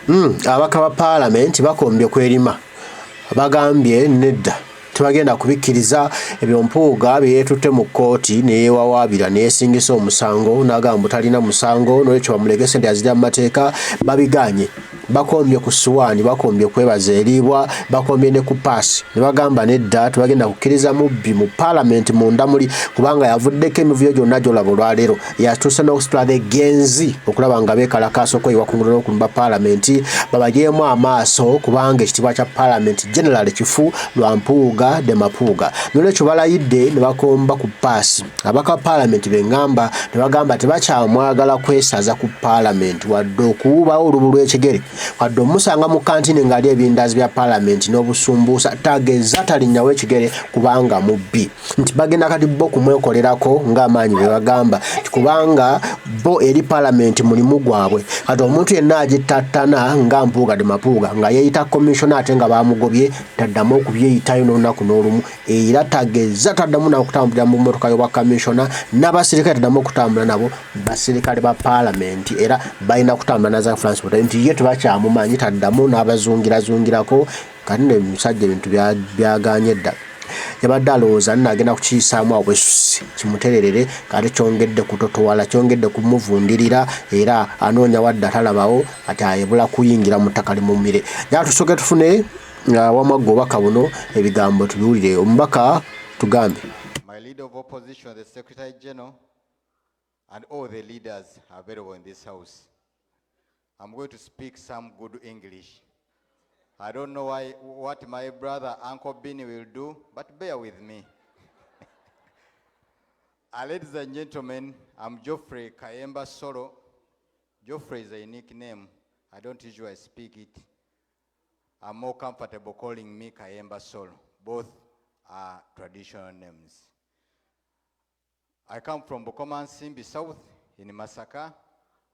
Abaka ba Parliament bakombye kwerima bagambye nedda tebagenda kubikkiriza ebyo Mpuuga byetutte mu kkooti neyewawaabira neyesingisa omusango n'agamba talina musango n'olwekyo bamulegese ndi azira mu mateeka babiganye. Bakombye ku ssuwaani, bakombye kwebaza eriibwa, bakombye ne ku paasi ne bagamba nedda tebagenda kukkiriza mubbi mu Parliament munda muli kubanga yavuddeko emivuyo gyonna gy'olaba olwaleero yatuuse n'okusitula genzi okulaba nga beekalakaasa okweyiwa kungulu n'okulumba Parliament babagyemu amaaso kubanga ekitiibwa kya Parliament general kifu lwa Mpuuga de Mapuuga. N'olwekyo balayidde ne bakomba ku paasi. Abaka Parliament bengamba ne bagamba tebakyamwagala kwesaza ku Parliament wadde okuwubawo olubu lw'ekigere wadde omusanga mu kantini ng'ali ebindazi bya Parliament n'obusumbuusa tageza talinnyawo ekigere kubanga mubbi nti bagenda kati bo kumwekolerako ng'amaanyi bwe bagamba kubanga bo eri Parliament mulimu gwabwe kati omuntu yenna agitattana nga Mpuuga de Mapuuga nga yeeyita commissioner ate nga baamugobye taddamu okubyeyitayo n'olunaku n'olumu era tageza taddamu nakutambulira mu mmotoka y'obwa commissioner n'abasirikale taddamu okutambula nabo basirikale ba Parliament era balina kutambula na za France nti ye tebakyamumanyi taddamu n'abazungirazungirako kati ne musajja ebintu byaganye dda. Yabadde alowooza nagenda kukiyisaamu awo bwesusi kimutererere kati kyongedde kutotowala kyongedde kumuvundirira era anoonya wadde atalabawo ati ayebula kuyingira mu ttaka limumire. Njala tusooke tufune wamagga obubaka buno ebigambo tubiwulire. Omubaka tugambe. My leader of opposition, the Secretary General, and all the leaders available in this house. I'm going to speak some good English. I don't know what my brother Uncle Bini will do, but bear with me. Ladies and gentlemen, I'm Geoffrey Kayemba Solo. Geoffrey is a unique name. I don't usually speak it. I'm more comfortable calling me Kayemba Solo. Both are traditional names. I come from Bukoma Simbi South in Masaka.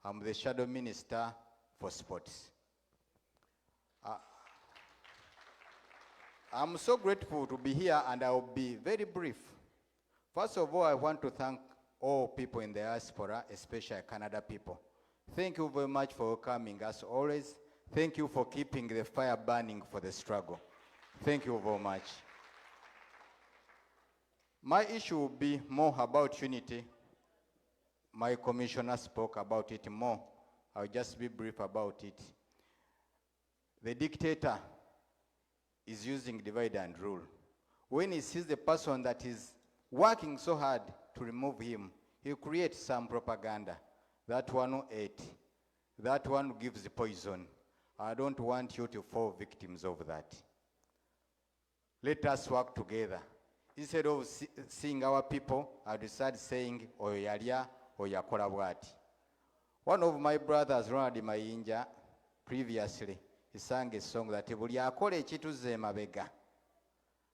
I'm the Shadow Minister for Sports. I'm so grateful to be here, and I will be very brief. First of all, I want to thank all people in the diaspora, especially Canada people. Thank you very much for coming as always. Thank you for keeping the fire burning for the struggle. Thank you very much. My issue will be more about unity. My commissioner spoke about it more. I'll just be brief about it. The dictator is using divide and rule. When he sees the person that is working so hard to remove him, he creates some propaganda. That one who ate, that one who gives the poison. I don't want you to fall victims of that. Let us work together. Instead of seeing our people, I decided saying, Oyalia, Oyakola bwati. One of my brothers, Ronald Mayinja, previously, he sang a song that buli akola ekituze emabega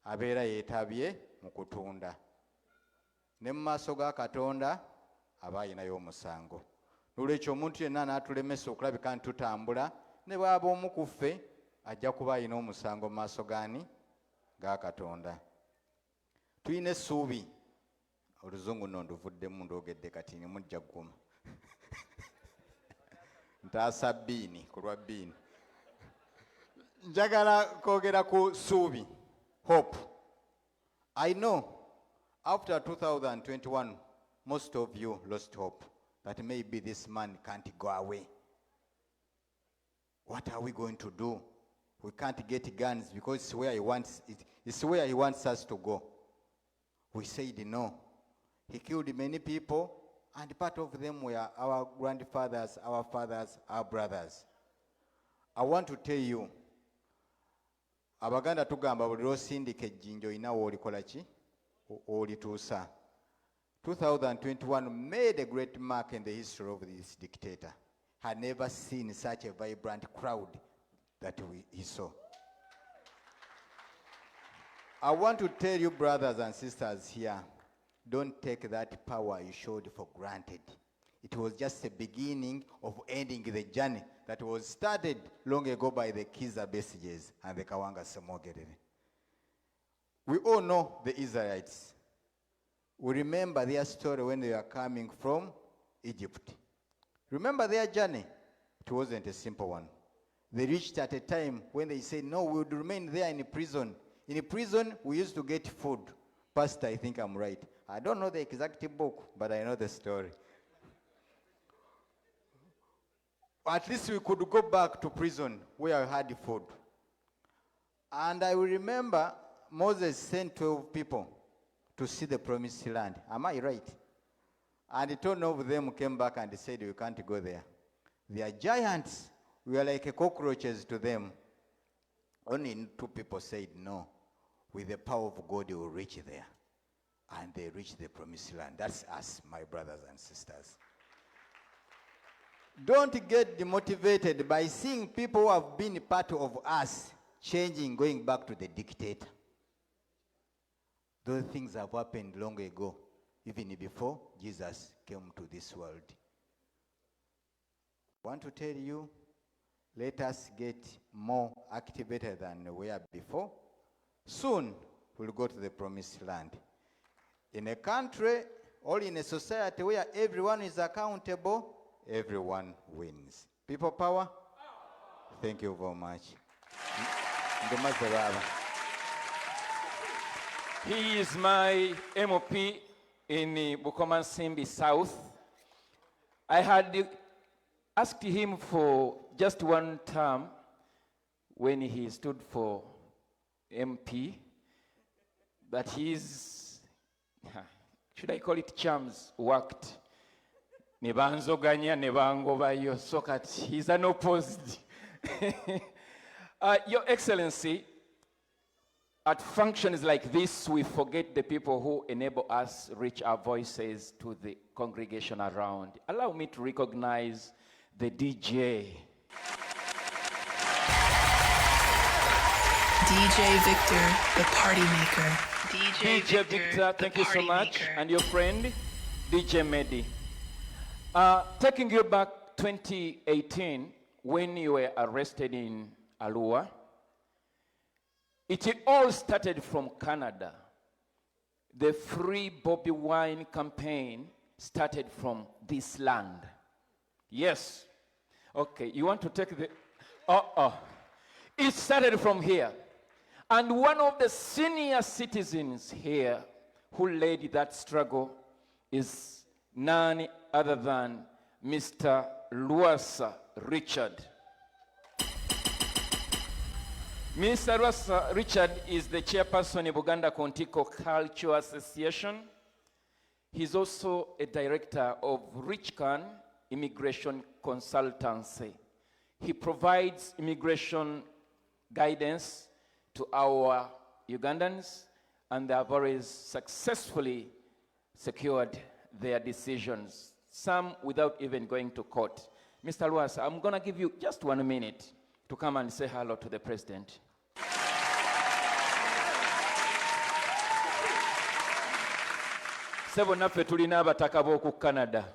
abeera yeetabye mu kutunda ne mu maaso ga Katonda aba ayinayo omusango. N'olwekyo omuntu yenna n'atulemesa okulabika nti tutambula ne bw'aba omu ku ffe ajja kuba ayina omusango mu maaso gaani ga Katonda. Tuyina essuubi oluzungu nno nduvuddemu ndogedde kati mujja gguma ntaasa bbiini ku lwa bbiini. Njagala kwogera ku ssuubi, hope. I know after 2021 most of you lost hope that maybe this man can't go away. What are we going to do? We can't get guns because it's where he wants us to go. We said no. He killed many people, and part of them were our grandfathers, our fathers, our brothers. I want to tell you, Abaganda tugamba buli lw'osindika ejjinja olina w'olikola ki? Olituusa. 2021 made a great mark in the history of this dictator. Had never seen such a vibrant crowd that he saw. I want to tell you, brothers and sisters here, don't take that power you showed for granted. It was just the beginning of ending the journey that was started long ago by the Kiza Besiges and the Kawanga Semogerere. We all know the Israelites. We remember their story when they were coming from Egypt. Remember their journey? It wasn't a simple one. They reached at a time when they said, no, we would remain there in prison. In prison, we used to get food. Pastor, I think I'm right. I don't know the exact book, but I know the story. At least we could go back to prison where I had food. And I will remember Moses sent 12 people to see the promised land. Am I right? And 10 of them came back and said, you can't go there. They are giants. We are like cockroaches to them. Only 2 people said, no, with the power of God, you will reach there. And they reached the promised land. That's us, my brothers and sisters. Don't get demotivated by seeing people who have been part of us changing, going back to the dictator. Those things have happened long ago, even before Jesus came to this world. I want to tell you, let us get more activated than we were before. Soon, we'll go to the promised land. In a country or in a society where everyone is accountable, everyone wins. People power? Thank you very much. He is my MOP in Bukomansimbi South. I had asked him for just one term when he stood for MP, but his, should I call it charms, worked. Nebanzoganya nebangobayo, so that he's unopposed. Your Excellency, at functions like this, we forget the people who enable us reach our voices to the congregation around. Allow me to recognize the DJ. DJ Victor, the party maker. DJ Victor, thank you so much. And your friend, DJ Medi. Taking you back 2018, when you were arrested in Arua, it all started from Canada. The Free Bobi Wine campaign started from this land. Yes. Okay, you want to take the... It started from here. And one of the senior citizens here who led that struggle is none other than Mr. Luasa Richard. Mr. Luasa Richard is the chairperson of Buganda Kontiko Cultural Association. He's also a director of Richcan Immigration Consultancy. He provides immigration guidance to our Ugandans, and they have always successfully secured their decisions, some without even going to court. Mr. Luasa, I'm going to give you just 1 minute to come and say hello to the president. Canada.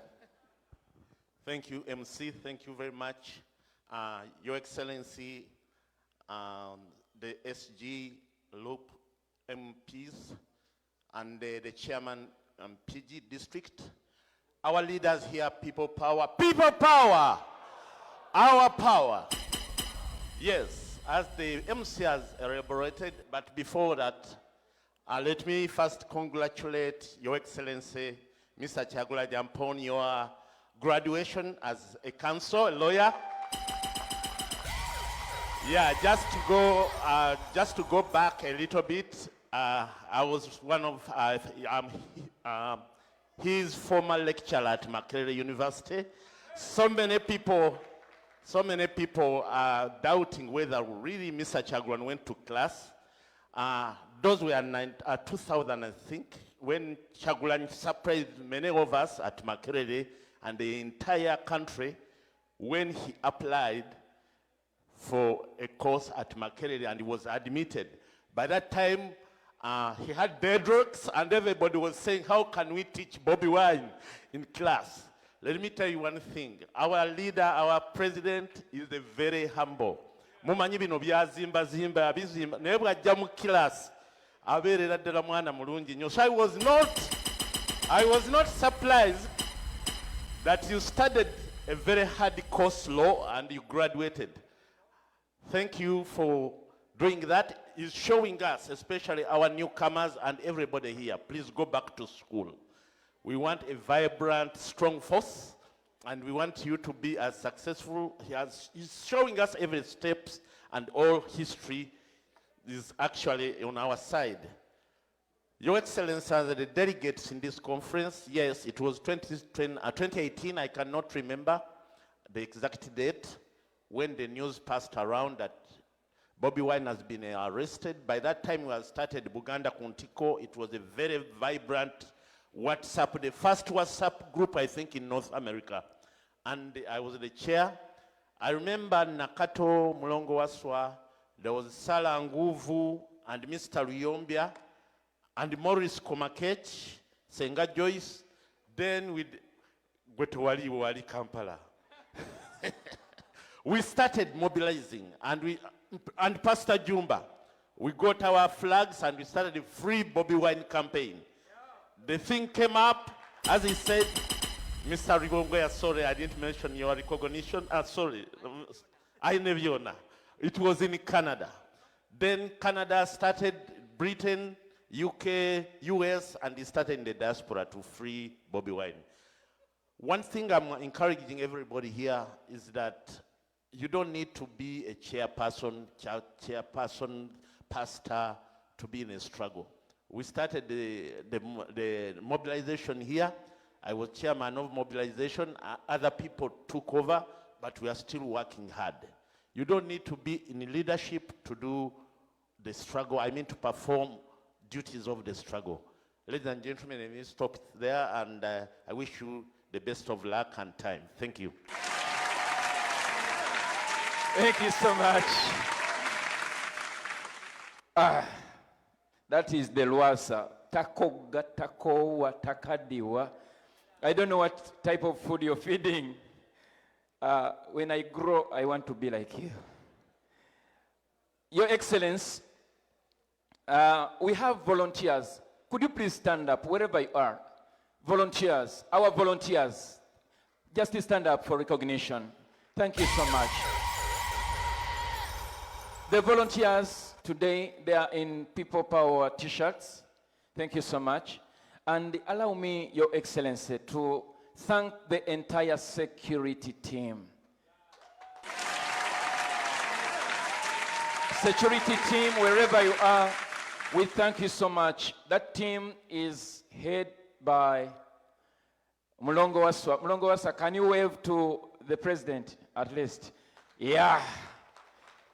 Thank you, MC. Thank you very much. Your Excellency, the SG Loop MPs, and the chairman PG District. Our leaders here, people power. People power! Our power. Yes, as the MC has elaborated, but before that, let me first congratulate Your Excellency, Mr. Kyagulanyi, upon your graduation as a counsel, a lawyer. Yeah, just to go back a little bit, I was one of his former lecturer at Makerere University. So many people are doubting whether really Mr. Kyagulanyi went to class. Those were 2000, I think, when Kyagulanyi surprised many of us at Makerere and the entire country when he applied for a course at Makerere and he was admitted. By that time, he had dreadlocks and everybody was saying, how can we teach Bobi Wine in class? Let me tell you one thing. Our leader, our president is very humble. Mumanyi bino byazimba zimba bizimba naye bw'ajja mu class abeerera ddala mwana mulungi nnyo. So I was not surprised that you studied a very hard course law and you graduated. Thank you for doing that. It's showing us, especially our newcomers and everybody here, please go back to school. We want a vibrant, strong force, and we want you to be as successful. He's showing us every steps, and all history is actually on our side. Your Excellency, as the delegates in this conference, yes, it was 2018, I cannot remember the exact date, when the news passed around that Bobi Wine has been arrested. By that time, we had started Buganda Kuntiko. It was a very vibrant WhatsApp, the first WhatsApp group, I think, in North America. And I was the chair. I remember Nakato Mulongo Waswa, there was Sala Nguvu and Mr. Ruyombia, and Maurice Komakech, Senga Joyce, then with Gwetowali Wali Kampala. We started mobilizing, and Pastor Jumba, we got our flags and we started a free Bobi Wine campaign. The thing came up, as he said, Mr. Rigongoya, sorry, I didn't mention your recognition. Sorry, I never know. It was in Canada. Then Canada started, Britain, UK, US, and they started in the diaspora to free Bobi Wine. One thing I'm encouraging everybody here is that you don't need to be a chairperson, pastor to be in a struggle. We started the mobilization here. I was chairman of mobilization. Other people took over, but we are still working hard. You don't need to be in leadership to do the struggle. I mean, to perform duties of the struggle. Ladies and gentlemen, let me stop there, and I wish you the best of luck and time. Thank you. Thank you so much. That is the Lwasa. Takoga, takowa, takadiwa. I don't know what type of food you're feeding. When I grow, I want to be like you. Your Excellency, we have volunteers. Could you please stand up wherever you are? Volunteers, our volunteers, just stand up for recognition. Thank you so much. The volunteers today, they are in People Power t-shirts. Thank you so much. And allow me, Your Excellency, to thank the entire security team. Security team, wherever you are, we thank you so much. That team is headed by Mulongo Waswa. Mulongo Waswa, can you wave to the president at least? Yeah.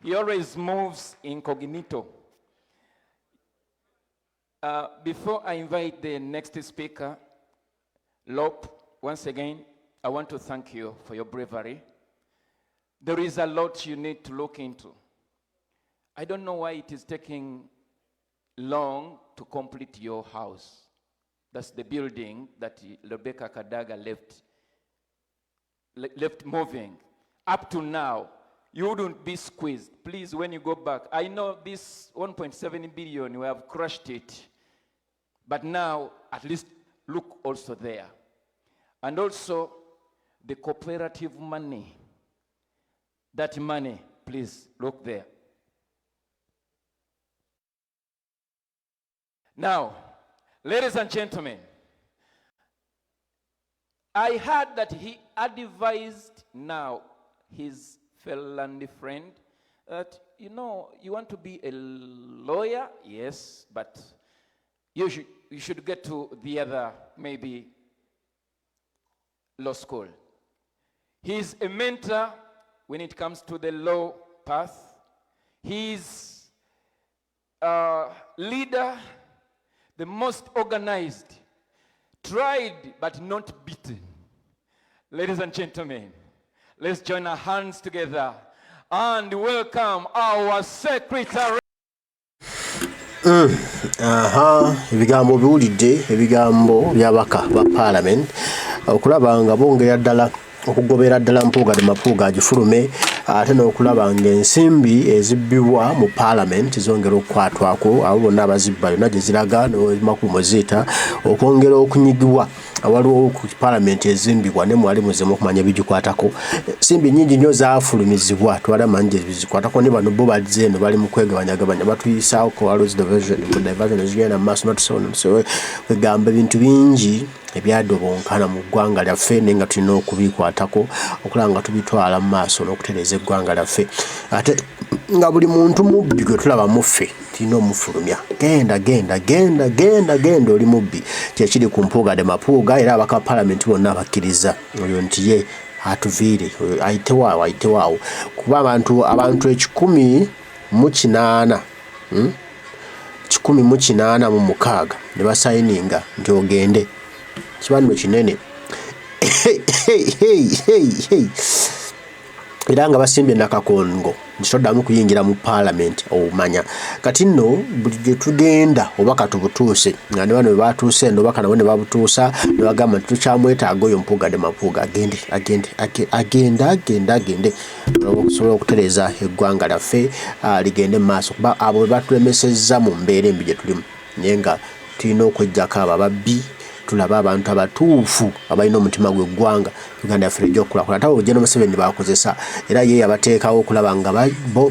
He always moves incognito. Before I invite the next speaker, Lop, once again, I want to thank you for your bravery. There is a lot you need to look into. I don't know why it is taking long to complete your house. That's the building that Rebecca Kadaga left moving. Up to now, you wouldn't be squeezed. Please, when you go back, I know this 1.7 billion, we have crushed it. But now, at least look also there. And also, the cooperative money. That money, please look there. Now, ladies and gentlemen, I heard that he advised now his fellow friend that, you know, you want to be a lawyer, yes, but you should get to the other, maybe, law school. He's a mentor when it comes to the law path. He's a leader, the most organized, tried but not beaten. Ladies and gentlemen, let's join our hands together and welcome our secretary. Ebigambo biwulidde, ebigambo byabaka ba parliament okulaba nga bongera ddala okugobera ddala Mpuuga de Mapuuga agifulume ate n'okulaba ng'ensimbi ezibbibwa mu Parliament zongera okukwatwako abo bonna abazibba yonna gye ziraga n'emakumu ziyita okwongera okunyigibwa waliwo ku Parliament ezimbibwa ne mwali muzemu okumanya ebigikwatako ensimbi nnyingi nnyo zaafulumizibwa twalamanyi ebizikwatako ne bano bo bazze eno bali mu kwegabanyagabanya batuyisaawo kowalos diversion ezigenda mu maaso notisowe kwegamba ebintu bingi ebyadobonkana mu ggwanga lyaffe naye nga tulina okubikwatako okulaba nga tubitwala mu maaso n'okutereeza eggwanga lyaffe ate nga buli muntu mubbi gwe tulaba muffe tulina omufulumya genda oli mubbi kyekiri ku mpuuga de mapuuga era abaka Parliament bonna abakkiriza oyo nti ye atuviire ayitewaawo kuba abantu 1,086 1,086 ne basayininga nti ogende kibaniro kinene era nga basimbye nakakongo nitoddamu kuyingira mu Parliament omanya kati nno buli gye tugenda obaka tubutuuse nga ne bano bwe batuuse eno obaka nabo ne babutuusa ne bagamba nti tukyamwetaaga oyo mpuuga de mapuuga agende okusobola okutereeza eggwanga lyaffe ligende mu maaso kuba abo bwe batulemesezza mu mbeera embi gye tulimu naye nga tulina okweggyako ababbi tulaba abantu abatuufu abalina omutima gw'eggwanga Uganda yaffe egy'okulakulana ate abo General Museveni bakozesa era ye yabateekawo okulaba nga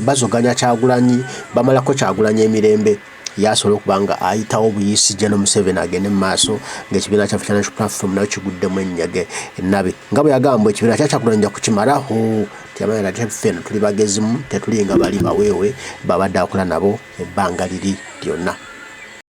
bazoganya Kyagulanyi bamalako Kyagulanyi emirembe yasobola okuba nga ayitawo obuyisi General Museveni agende mu maaso ng'ekibiina kyaffe kya National Platform nayo kiguddemu ennyage ennabe nga bwe yagamba ekibiina kya Kyagulanyi nja kukimalaho tyamanya ate ffe eno tuli bagezimu tetulinga bali baweewe babadde akola nabo ebbanga liri lyonna.